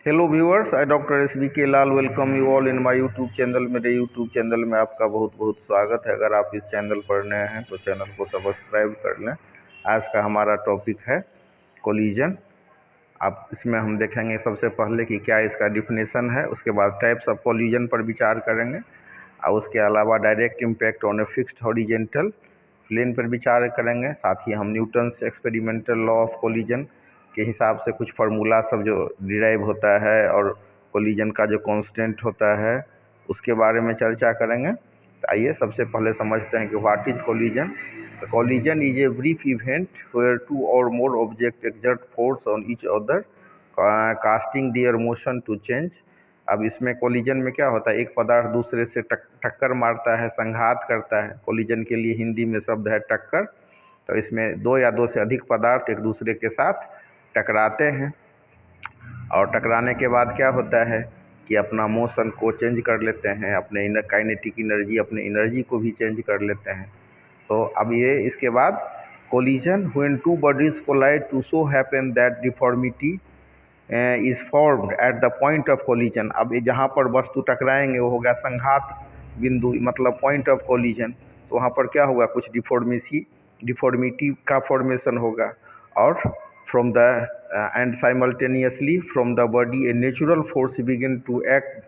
Hello viewers, I doctor SBK Lal welcome you all in my YouTube channel. मेरे YouTube channel में आपका बहुत बहुत स्वागत है। अगर आप इस चैनल पर नए हैं तो चैनल को सब्सक्राइब कर लें। आज का हमारा टॉपिक है कोलिजन। अब इसमें हम देखेंगे सबसे पहले कि क्या इसका डिफिनेशन है, उसके बाद टाइप्स ऑफ कोलिजन पर विचार करेंगे और उसके अलावा direct impact on a fixed horizontal plane पर विचार करेंगे। साथ ही हम Newton's experimental law of collision के हिसाब से कुछ फार्मूला सब जो डिराइव होता है और कोलिजन का जो कांस्टेंट होता है उसके बारे में चर्चा करेंगे। तो आइए सबसे पहले समझते हैं कि what is collision. Collision is a brief event where two or more object exert force on each other causing their motion to change. अब इसमें कोलिजन में क्या होता है, एक पदार्थ दूसरे से टक्कर मारता है, संघात करता है। कोलिजन के लिए हिंदी में शब्द है टक्कर। तो इसमें दो या दो से अधिक पदार्थ एक दूसरे के साथ टकराते हैं और टकराने के बाद क्या होता है कि अपना मोशन को चेंज कर लेते हैं, अपने काइनेटिक एनर्जी, अपने एनर्जी को भी चेंज कर लेते हैं। तो अब ये इसके बाद collision when two bodies collide to so happen that deformity is formed at the point of collision. अब ये जहाँ पर वस्तु टकराएंगे वो हो गया संघात बिंदु, मतलब पॉइंट ऑफ कोलिजन। तो वहाँ पर क्या होगा, कुछ डिफॉर्मिटी का फॉर्मेशन होगा और from the end simultaneously from the body a natural force begin to act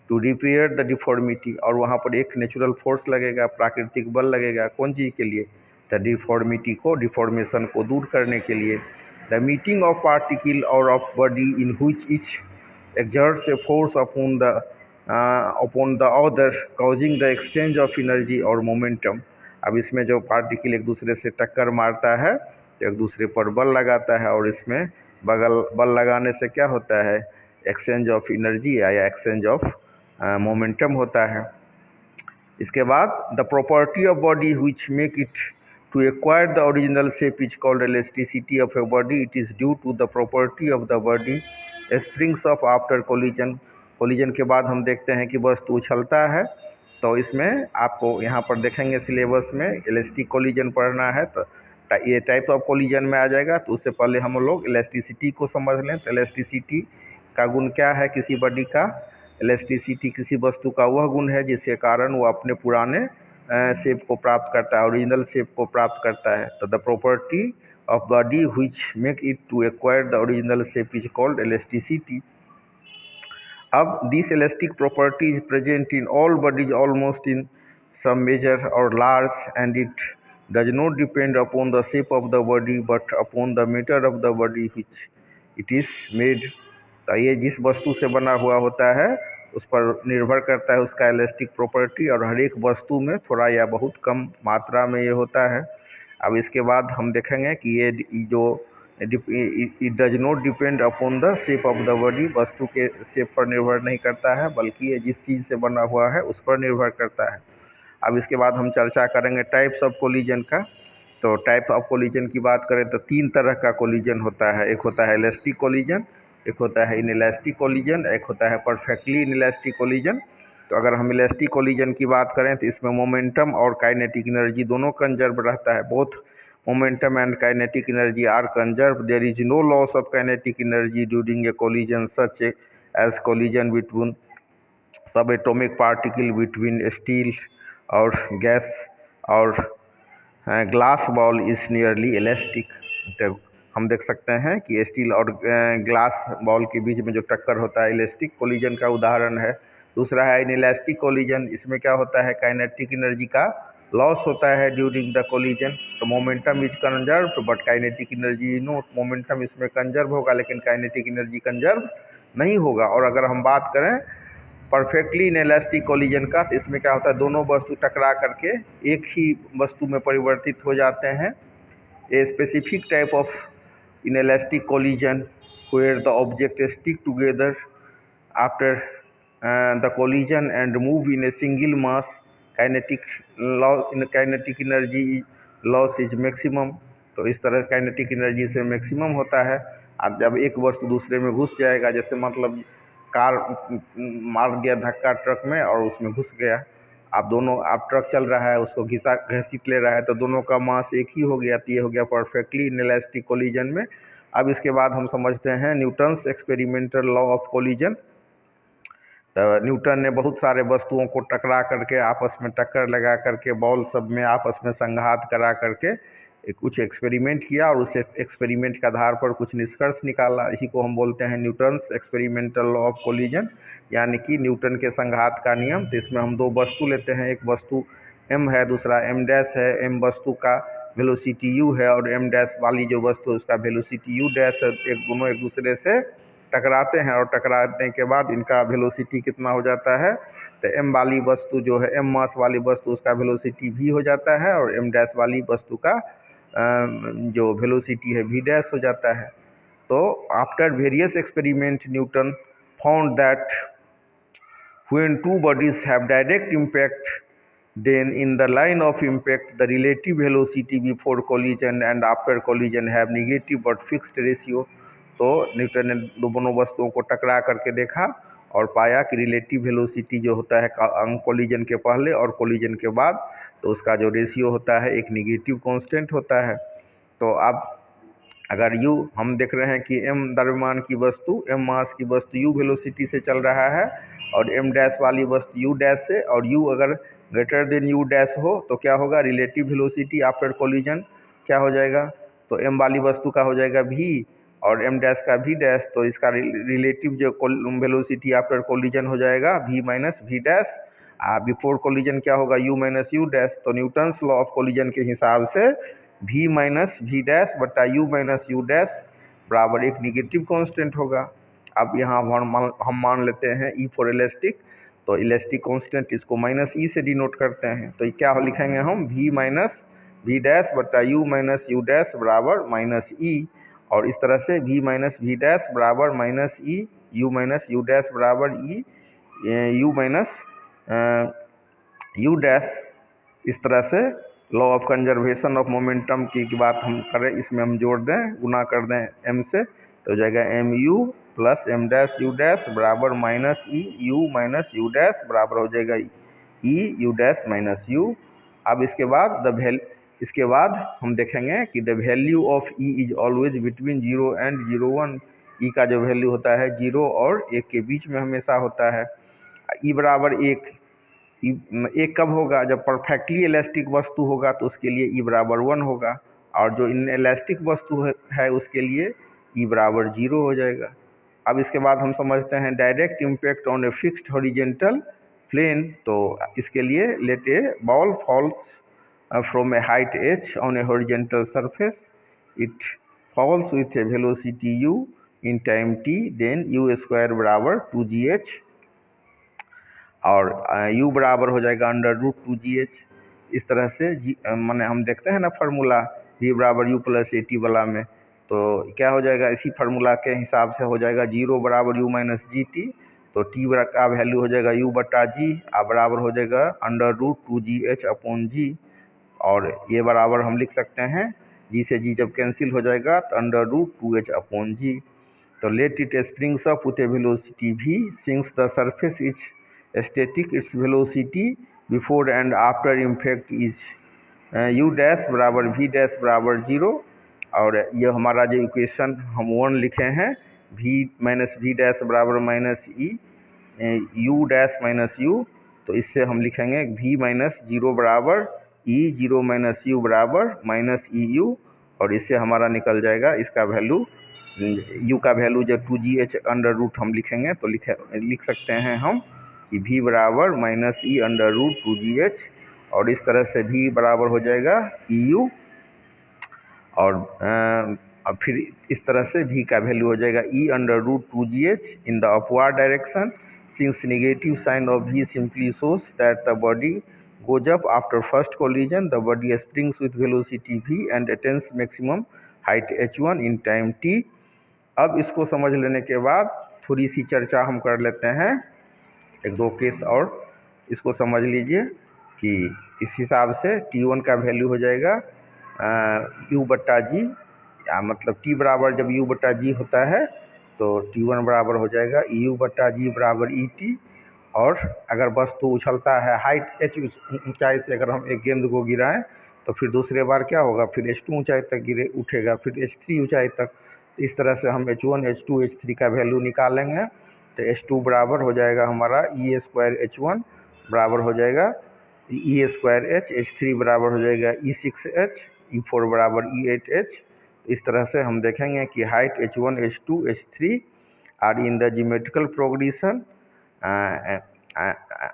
to repair the deformity. और वहाँ पर एक नेचुरल फोर्स लगेगा, प्राकृतिक बल लगेगा। कौन चीज़ के लिए? द डिफॉर्मिटी को, डिफॉर्मेशन को दूर करने के लिए। द मीटिंग ऑफ पार्टिकल और of body in which each exerts a force upon the other causing the exchange of energy और मोमेंटम। अब इसमें जो पार्टिकल एक दूसरे से टक्कर मारता है तो एक दूसरे पर बल लगाता है और इसमें बल लगाने से क्या होता है, एक्सचेंज ऑफ एनर्जी या एक्सचेंज ऑफ मोमेंटम होता है। इसके बाद the property of body which make it to acquire the original shape is called elasticity of a body. It is due to the property of the body springs off after collision. Collision के बाद हम देखते हैं कि वस्तु उछलता है। तो इसमें आपको यहाँ पर देखेंगे सिलेबस में इलास्टिक कोलिजन पढ़ना है तो ये टाइप ऑफ कोलिजन में आ जाएगा। तो उससे पहले हम लोग इलास्टिसिटी को समझ लें। तो इलास्टिसिटी का गुण क्या है किसी बॉडी का? इलास्टिसिटी किसी वस्तु का वह गुण है जिसके कारण वो अपने पुराने शेप को प्राप्त करता है, ओरिजिनल शेप को प्राप्त करता है। तो the property of body which make it to acquire the original shape is called elasticity. अब this elastic property is present in all bodies almost in some measure or large, and it does not depend upon the shape of the body but upon the matter of the body which it is made. तो ये जिस वस्तु से बना हुआ होता है उस पर निर्भर करता है उसका इलास्टिक प्रॉपर्टी, और हर एक वस्तु में थोड़ा या बहुत कम मात्रा में ये होता है। अब इसके बाद हम देखेंगे कि ये जो it does not depend upon the shape of the body, वस्तु के शेप पर निर्भर नहीं करता है बल्कि ये जिस चीज़ से बना हुआ है उस पर निर्भर करता है। अब इसके बाद हम चर्चा करेंगे टाइप्स ऑफ कोलिजन का। तो टाइप ऑफ कोलिजन की बात करें तो तीन तरह का कोलिजन होता है। एक होता है इलास्टिक कोलिजन, एक होता है इनइलास्टिक कोलिजन, एक होता है परफेक्टली इनइलास्टिक कोलिजन। तो अगर हम इलास्टिक कोलिजन की बात करें तो इसमें मोमेंटम और काइनेटिक एनर्जी दोनों कंजर्व रहता है। Both momentum and kinetic energy are conserve. There is no loss of kinetic energy during a collision such as collision between sub atomic particle between steel और गैस और glass ball is nearly elastic. तो हम देख सकते हैं कि steel और glass ball के बीच में जो टक्कर होता है इलास्टिक कोलिजन का उदाहरण है। दूसरा है इनइलास्टिक कोलिजन। इसमें क्या होता है, काइनेटिक एनर्जी का लॉस होता है ड्यूरिंग द कोलिजन। तो momentum is conserve but kinetic energy note. Momentum इसमें कंजर्व होगा लेकिन काइनेटिक एनर्जी कंजर्व नहीं होगा। और अगर हम बात करें परफेक्टली इनइलास्टिक कोलिजन का तो इसमें क्या होता है, दोनों वस्तु टकरा करके एक ही वस्तु में परिवर्तित हो जाते हैं। A specific type of inelastic collision where the object stick together after the collision and move in a single mass, kinetic energy loss is maximum। तो इस तरह काइनेटिक एनर्जी से मैक्सिमम होता है। अब जब एक वस्तु दूसरे में घुस जाएगा, जैसे मतलब कार मार दिया धक्का ट्रक में और उसमें घुस गया, आप ट्रक चल रहा है उसको घसीट ले रहा है तो दोनों का मास एक ही हो गया। तो ये हो गया परफेक्टली इनइलास्टिक कोलिजन में अब इसके बाद हम समझते हैं Newton's experimental law of collision. तो न्यूटन ने बहुत सारे वस्तुओं को टकरा करके आपस में टक्कर लगा करके बॉल सब में आपस में संघात करा करके कुछ एक्सपेरिमेंट किया और उस एक्सपेरिमेंट के आधार पर कुछ निष्कर्ष निकाला। इसी को हम बोलते हैं Newton's experimental law of collision, यानी कि न्यूटन के संघात का नियम। तो इसमें हम दो वस्तु लेते हैं, एक वस्तु m है, दूसरा m डैश है। m वस्तु का वेलोसिटी u है और m डैश वाली जो वस्तु है उसका वेलोसिटी u डैश है। दोनों एक दूसरे से टकराते हैं और टकराने के बाद इनका वेलोसिटी कितना हो जाता है, तो m वाली वस्तु जो है, m मास वाली वस्तु, उसका वेलोसिटी v हो जाता है और m डैश वाली वस्तु का जो वेलोसिटी है v डैश हो जाता है। तो after various experiment Newton found that when two bodies have direct impact then in the line of impact the relative velocity before collision and after collision have negative but fixed ratio। तो Newton ने दोनों वस्तुओं को टकरा करके देखा और पाया कि रिलेटिव वेलोसिटी जो होता है कोलिजन के पहले और कोलिजन के बाद, तो उसका जो रेशियो होता है एक निगेटिव कांस्टेंट होता है। तो अब अगर u हम देख रहे हैं कि m द्रव्यमान की वस्तु, m मास की वस्तु u वेलोसिटी से चल रहा है और m डैश वाली वस्तु u डैश से, और u अगर ग्रेटर देन u डैश हो तो क्या होगा, रिलेटिव वेलोसिटी आफ्टर कोलिजन क्या हो जाएगा, तो m वाली वस्तु का हो जाएगा v और m डैश का v डैश। तो इसका रिलेटिव जो वेलोसिटी आफ्टर कोलिजन हो जाएगा v minus v dash. Before collision क्या होगा, u माइनस u डैश। तो न्यूटन्स लॉ ऑफ कोलिजन के हिसाब से v माइनस v डैश बटा u माइनस u डैश बराबर एक निगेटिव कांस्टेंट होगा। अब यहाँ हम मान लेते हैं E फॉर इलास्टिक, तो इलास्टिक कांस्टेंट इसको माइनस ई से डिनोट करते हैं। तो क्या लिखेंगे हम, v माइनस v डैश बटा u माइनस u डैश बराबर माइनस ई, और इस तरह से v माइनस v डैश बराबर माइनस ई, u माइनस u डैश बराबर ई, u माइनस u डैश। इस तरह से law of conservation of momentum की बात हम करें, इसमें हम जोड़ दें, गुना कर दें m से, तो हो जाएगा m u plus M dash you dash बराबर minus e u minus u dash बराबर हो जाएगा e you dash minus u. अब इसके बाद हम देखेंगे कि the value of e is always between 0 and 0 1। E का जो वैल्यू होता है 0 और 1 के बीच में हमेशा होता है। ई बराबर 1, एक कब होगा, जब परफेक्टली इलास्टिक वस्तु होगा तो उसके लिए ई बराबर 1 होगा, और जो इन इलास्टिक वस्तु है उसके लिए ई बराबर 0 हो जाएगा। अब इसके बाद हम समझते हैं direct impact on a fixed horizontal plane. तो इसके लिए let a ball falls from a height h on a horizontal surface, it falls with a velocity u in time t, then u square बराबर 2gh और u बराबर हो जाएगा under root 2gh। इस तरह से माने हम देखते हैं ना फार्मूला v बराबर u प्लस ए टी वाला में, तो क्या हो जाएगा, इसी फार्मूला के हिसाब से हो जाएगा 0 बराबर u माइनस जी टी। तो t का वैल्यू हो जाएगा u बटा जी, बराबर हो जाएगा अंडर रूट 2gh अपॉन जी, और ये बराबर हम लिख सकते हैं जी से जी जब कैंसिल हो जाएगा तो अंडर रूट 2h अपॉन जी। तो let it springs up with a velocity v, since the surface is static, its velocity before and after impact is u dash बराबर v डैश बराबर 0। और ये हमारा जो इक्वेशन हम 1 लिखे हैं, v माइनस v डैश बराबर माइनस ई u डैश माइनस u, तो इससे हम लिखेंगे v माइनस 0 बराबर ई 0 माइनस u बराबर माइनस ई यू, और इससे हमारा निकल जाएगा इसका वैल्यू, u का वैल्यू जब 2gh अंडर रूट हम लिखेंगे तो लिख सकते हैं हम कि v बराबर माइनस ई अंडर रूट 2gh, और इस तरह से v बराबर हो जाएगा ई यू, और अब फिर इस तरह से v का वैल्यू हो जाएगा e under root 2gh in the upward direction, since negative sign of v simply shows that the body goes up after first collision, the body springs with velocity v and attains maximum height h1 in time t। अब इसको समझ लेने के बाद थोड़ी सी चर्चा हम कर लेते हैं, एक दो केस और इसको समझ लीजिए कि इस हिसाब से t1 का वैल्यू हो जाएगा u बट्टा जी, मतलब t बराबर जब u बट्टा जी होता है तो t1 बराबर हो जाएगा u बट्टा जी बराबर ई टी। और अगर वस्तु उछलता है हाइट h ऊंचाई से, अगर हम एक गेंद को गिराएं तो फिर दूसरे बार क्या होगा, फिर h2 ऊंचाई तक उठेगा, फिर h3 ऊंचाई तक, तो इस तरह से हम H1 H2 H3 का वैल्यू निकालेंगे। तो H2 बराबर हो जाएगा हमारा E स्क्वायर H1 बराबर हो जाएगा E स्क्वायर H, H3 बराबर हो जाएगा E6H, E4 बराबर E8H। इस तरह से हम देखेंगे कि height H1 H2 H3 are in the geometrical progression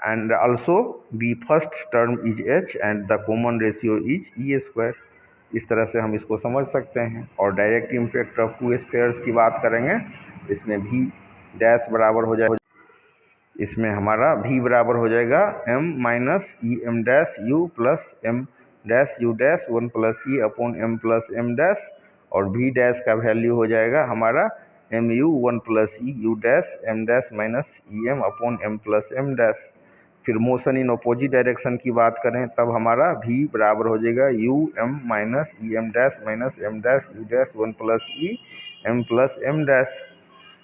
and also the first term is H and the common ratio is E square. इस तरह से हम इसको समझ सकते हैं। और direct impact of to spheres की बात करेंगे, इसमें V डैश बराबर हो जाएगा, इसमें हमारा V बराबर हो जाएगा M minus E M dash U plus M dash you dash 1 plus E upon M plus M dash. और V डैश का वैल्यू हो जाएगा हमारा M U 1 plus E you dash M dash minus E M upon M plus M dash. फिर motion in opposite direction की बात करें तब हमारा V बराबर हो जाएगा U M minus E M dash minus M dash you dash 1 plus E M plus M dash.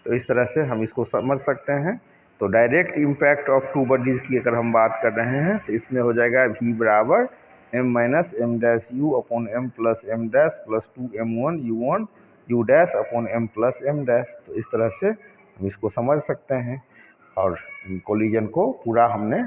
तो इस तरह से हम इसको समझ सकते हैं। तो direct impact of to bodies की अगर हम बात कर रहे हैं तो इसमें हो जाएगा V बराबर M minus M dash U upon M plus M dash plus 2m1 u1 U dash upon M plus M dash. तो इस तरह से हम इसको समझ सकते हैं और कोलिजन को पूरा हमने